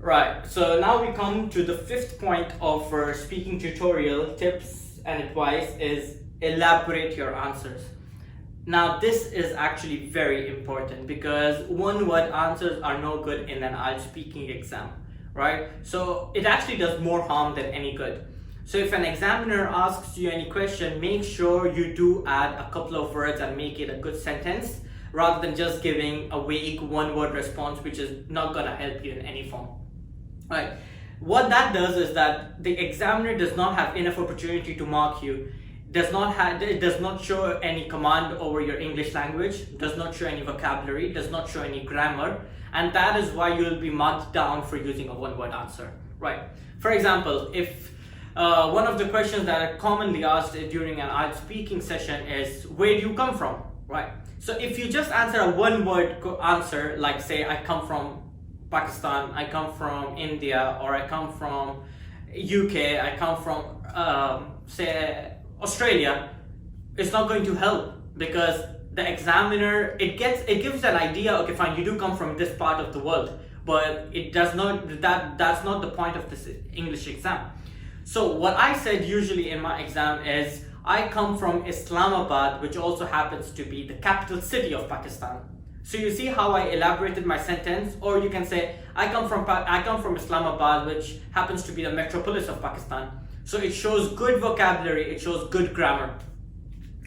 Right, so now we come to the fifth point of our speaking tutorial tips and advice is elaborate your answers. Now this is actually very important because one word answers are no good in an IELTS speaking exam, right? So it actually does more harm than any good. So if an examiner asks you any question, make sure you do add a couple of words and make it a good sentence rather than just giving a vague one word response which is not gonna help you in any form. Right. What that does is that the examiner does not have enough opportunity to mark you. It does not show any command over your English language, does not show any vocabulary, does not show any grammar, and that is why you'll be marked down for using a one-word answer. Right. For example, if one of the questions that are commonly asked during an IELTS speaking session is, where do you come from? Right. So if you just answer a one-word answer, like say, I come from Pakistan, I come from India, or I come from UK, I come from say Australia, it's not going to help because the examiner it gives an idea. Okay, fine, you do come from this part of the world, but it does not that's not the point of this English exam. So what I said usually in my exam is I come from Islamabad, which also happens to be the capital city of Pakistan. So you see how I elaborated my sentence, or you can say I come from Islamabad, which happens to be the metropolis of Pakistan. So it shows good vocabulary, it shows good grammar.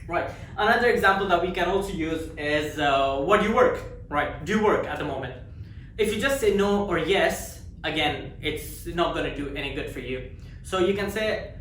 Right. Another example that we can also use is what do you work? Right. Do you work at the moment? If you just say no or yes, again, it's not going to do any good for you. So you can say,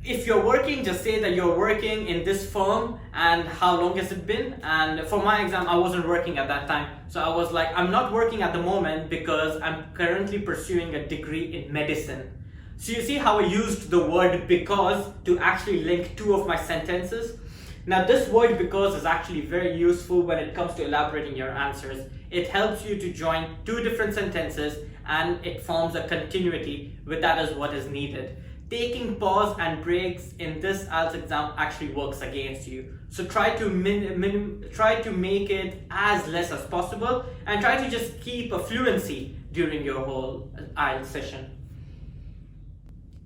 if you're working, just say that you're working in this firm and how long has it been. And for my exam, I wasn't working at that time. So I was like, I'm not working at the moment because I'm currently pursuing a degree in medicine. So you see how I used the word because to actually link two of my sentences. Now this word because is actually very useful when it comes to elaborating your answers. It helps you to join two different sentences and it forms a continuity with that is what is needed. Taking pause and breaks in this IELTS exam actually works against you. So try to try to make it as less as possible and try to just keep a fluency during your whole IELTS session.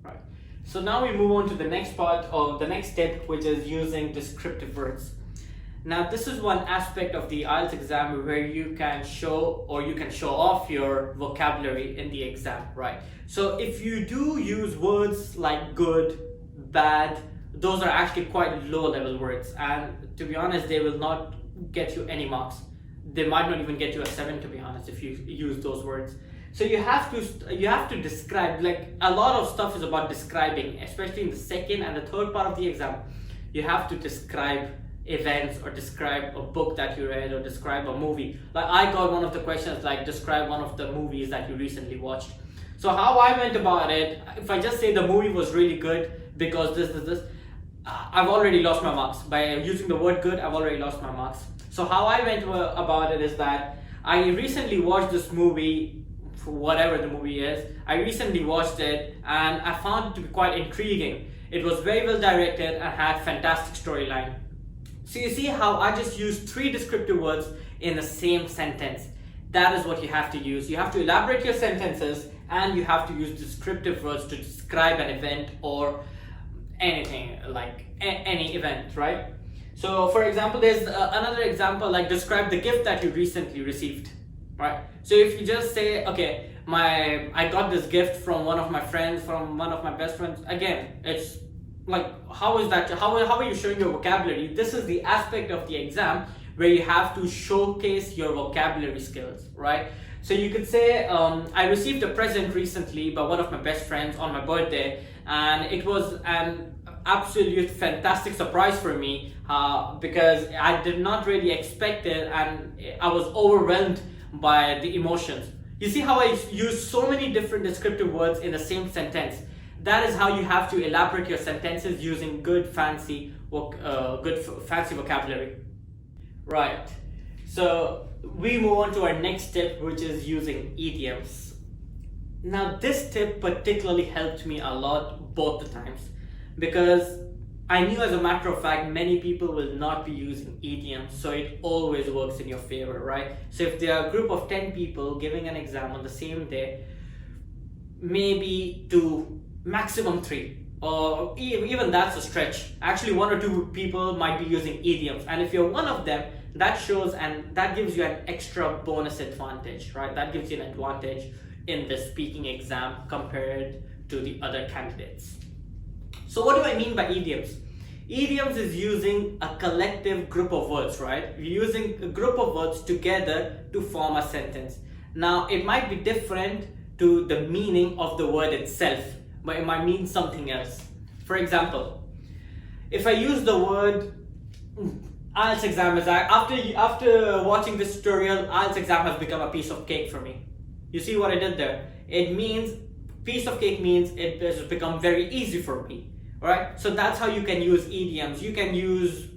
Right. So now we move on to the next part of the next step, which is using descriptive words. Now this is one aspect of the IELTS exam where you can show off your vocabulary in the exam, right? So if you do use words like good, bad, those are actually quite low level words, and to be honest, they will not get you any marks. They might not even get you a 7, to be honest, if you use those words. So you have to describe, like a lot of stuff is about describing, especially in the second and the third part of the exam. You have to describe events or describe a book that you read or describe a movie. Like I got one of the questions like describe one of the movies that you recently watched. So how I went about it, if I just say the movie was really good because this, I've already lost my marks. By using the word good, I've already lost my marks. So how I went about it is that I recently watched this movie, for whatever the movie is. I recently watched it and I found it to be quite intriguing. It was very well directed and had fantastic storyline. So you see how I just used 3 descriptive words in the same sentence. That is what you have to use. You have to elaborate your sentences and you have to use descriptive words to describe an event or anything, like any event, right? So for example, there's another example like describe the gift that you recently received, right? So if you just say, okay, I got this gift from one of my friends, from one of my best friends, again, it's like how is that, how are you showing your vocabulary? This is the aspect of the exam where you have to showcase your vocabulary skills, right? So you could say I received a present recently by one of my best friends on my birthday, and it was an absolute fantastic surprise for me because I did not really expect it and I was overwhelmed by the emotions. You see how I use so many different descriptive words in the same sentence. That is how you have to elaborate your sentences using good fancy vocabulary. Right. So we move on to our next tip, which is using idioms. Now this tip particularly helped me a lot both the times because I knew as a matter of fact many people will not be using idioms, so it always works in your favor, right? So if there are a group of 10 people giving an exam on the same day, maybe to maximum 3, or even that's a stretch. Actually, 1 or 2 people might be using idioms, and if you're one of them, that shows and that gives you an extra bonus advantage, right? That gives you an advantage in the speaking exam compared to the other candidates. So what do I mean by idioms? Idioms is using a collective group of words, right? You're using a group of words together to form a sentence. Now, it might be different to the meaning of the word itself, but it might mean something else. For example, if I use the word IELTS exam, is after watching this tutorial, IELTS exam has become a piece of cake for me. You see what I did there? It means, piece of cake means it has become very easy for me, right? So that's how you can use idioms. You can use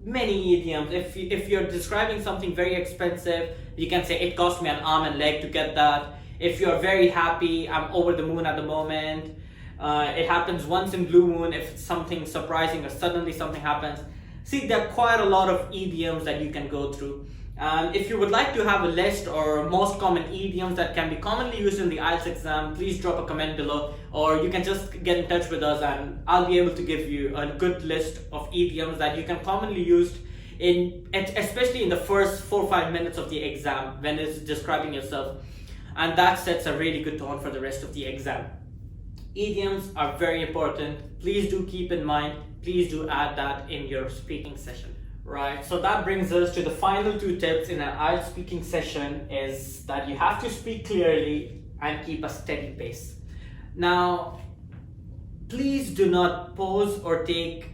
many idioms. If you're describing something very expensive, you can say, it cost me an arm and leg to get that. If you're very happy, I'm over the moon at the moment. It happens once in blue moon if it's something surprising or suddenly something happens. See, there are quite a lot of idioms that you can go through. And if you would like to have a list or most common idioms that can be commonly used in the IELTS exam, please drop a comment below, or you can just get in touch with us and I'll be able to give you a good list of idioms that you can commonly use especially in the first 4 or 5 minutes of the exam when it's describing yourself. And that sets a really good tone for the rest of the exam. Idioms are very important. Please do keep in mind, please do add that in your speaking session. Right, so that brings us to the final 2 tips in an IELTS speaking session, is that you have to speak clearly and keep a steady pace. Now, please do not pause or take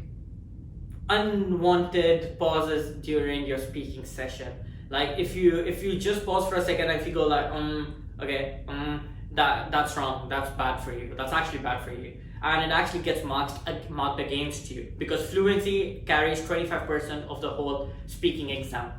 unwanted pauses during your speaking session. Like if you just pause for a second and if you go like okay, that's wrong, that's bad for you, that's actually bad for you, and it actually gets marked against you, because fluency carries 25% of the whole speaking exam.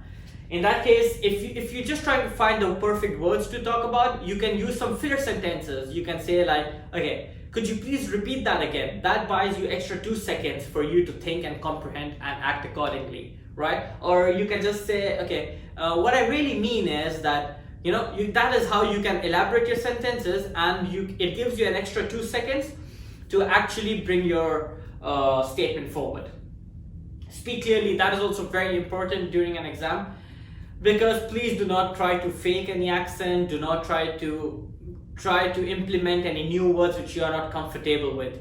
In that case, if you just try to find the perfect words to talk about, you can use some filler sentences. You can say like, okay, could you please repeat that again? That buys you extra 2 seconds for you to think and comprehend and act accordingly, right? Or you can just say, okay, what I really mean is that, that is how you can elaborate your sentences, and it gives you an extra 2 seconds to actually bring your statement forward. Speak clearly. That is also very important during an exam, because please do not try to fake any accent. Do not try to implement any new words which you are not comfortable with.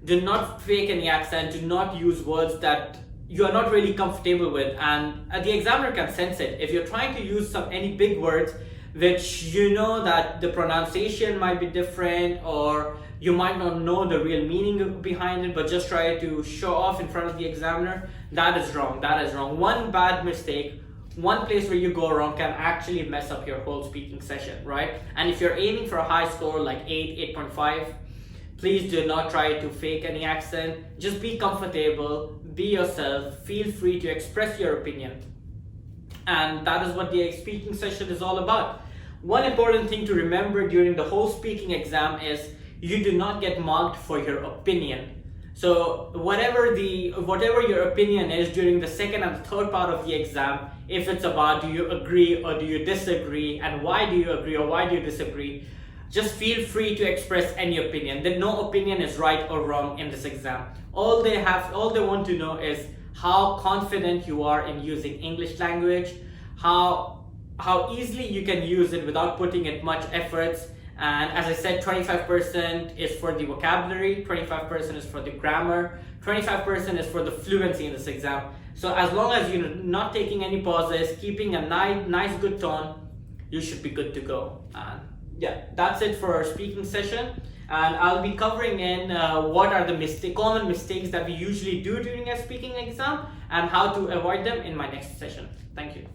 Do not fake any accent. Do not use words that you are not really comfortable with, and the examiner can sense it. If you're trying to use any big words which you know that the pronunciation might be different, or you might not know the real meaning behind it, but just try to show off in front of the examiner, that is wrong. That is wrong. One bad mistake, one place where you go wrong can actually mess up your whole speaking session, right? And if you're aiming for a high score like 8.5, please do not try to fake any accent. Just be comfortable, be yourself, feel free to express your opinion. And that is what the speaking session is all about. One important thing to remember during the whole speaking exam is you do not get marked for your opinion. So whatever your opinion is during the second and third part of the exam, if it's about do you agree or do you disagree, and why do you agree or why do you disagree, just feel free to express any opinion. That no opinion is right or wrong in this exam. All they want to know is how confident you are in using English language, how easily you can use it without putting in much efforts. And as I said, 25% is for the vocabulary, 25% is for the grammar, 25% is for the fluency in this exam. So as long as you're not taking any pauses, keeping a nice good tone, you should be good to go. And yeah, that's it for our speaking session. And I'll be covering in what are the common mistakes that we usually do during a speaking exam and how to avoid them in my next session. Thank you.